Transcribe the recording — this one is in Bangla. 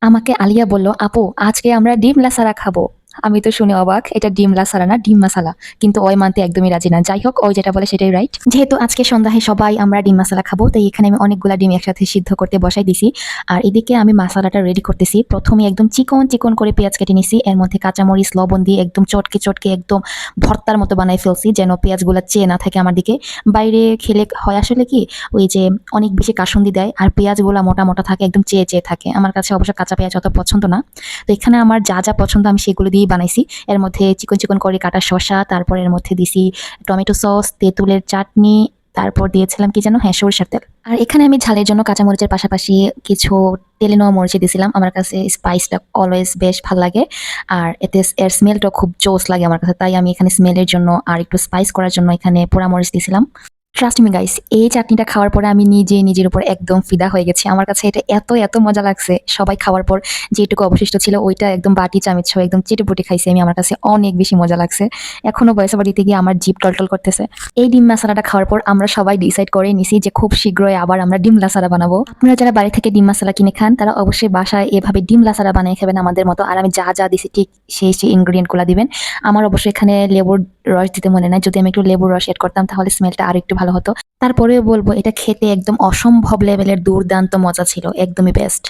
আমাকে আলিয়া বলল, আপু আজকে আমরা ডিম লাসারা খাবো। আমি তো শুনে অবাক, এটা ডিম লাসারা না ডিম মাসালা। কিন্তু ওই মানতে একদমই রাজি না। যাই হোক, ওই যেটা বলে সেটাই রাইট। যেহেতু আজকে সন্ধ্যায় সবাই আমরা ডিম মাসালা খাবো, তাই এখানে আমি অনেকগুলা ডিম একসাথে সিদ্ধ করতে বসাই দিছি। আর এদিকে আমি মাসালাটা রেডি করতেছি। প্রথমে একদম চিকন চিকন করে পেঁয়াজ কেটে নিছি, এর মধ্যে কাঁচামরিচ লবণ দিয়ে একদম চটকে চটকে একদম ভর্তার মতো বানাই ফেলছি, যেন পেঁয়াজগুলো চেয়ে না থাকে আমার দিকে। বাইরে খেলে হয় আসলে কি, ওই যে অনেক বেশি কাসুন্দি দেয় আর পেঁয়াজগুলো মোটা মোটা থাকে, একদম চেয়ে চেয়ে থাকে। আমার কাছে অবশ্য কাঁচা পেঁয়াজ অত পছন্দ না। তো এখানে আমার যা যা পছন্দ আমি সেগুলো দিয়েই বানাইছি। এর মধ্যে চিকন চিকন করে কাটা শসা, তারপর এর মধ্যে দিছি টমেটো সস, তেঁতুলের চাটনি, তারপর দিয়েছিলাম কি যেন, হ্যাঁ, সরিষার তেল। আর এখানে আমি ঝালের জন্য কাঁচামরিচের পাশাপাশি কিছু তেলে নেওয়া মরিচে দিয়েছিলাম। আমার কাছে স্পাইসটা অলওয়েজ বেশ ভালো লাগে, আর এতে এর স্মেলটা খুব জোস লাগে আমার কাছে। তাই আমি এখানে স্মেলের জন্য আর একটু স্পাইস করার জন্য এখানে পোড়া মরিচ দিয়েছিলাম। ট্রাস্ট মি গাইস, এই চাটনিটা খাওয়ার পরে আমি নিজে নিজের উপর একদম ফিদা হয়ে গেছি। আমার কাছে এটা এত এত মজা লাগছে। সবাই খাওয়ার পর যেটুকু অবশিষ্ট ছিল ওইটা একদম বাটি চামচ সহ একদম চেটেপুটে খাইছি আমি। আমার কাছে অনেক বেশি মজা লাগছে। এখনো বয়সে বাড়িতে গিয়ে আমার জিভ টলটল করতেছে। এই ডিম মশলাটা খাওয়ার পর আমরা সবাই ডিসাইড করে নিছি যে খুব শীঘ্রই আবার আমরা ডিম লাসারা বানাবো। আপনারা যারা বাড়ি থেকে ডিম মশলা কিনে খান তারা অবশ্যই বাসায় এভাবে ডিম লাসারা বানিয়ে খাবেন আমাদের মতো। আর আমি যা যা দিছি ঠিক সেই সেই ইনগ্রিডিয়েন্টগুলো দিবেন। আমার অবশ্যই এখানে লেবুর রস দিতে মনে নাই। যদি আমি একটু লেবুর রস এড করতাম তাহলে স্মেলটা আরো একটু ভালো হতো। তারপরেও বলবো, এটা খেতে একদম অসম্ভব লেভেলের দুর্দান্ত মজা ছিল, একদমই বেস্ট।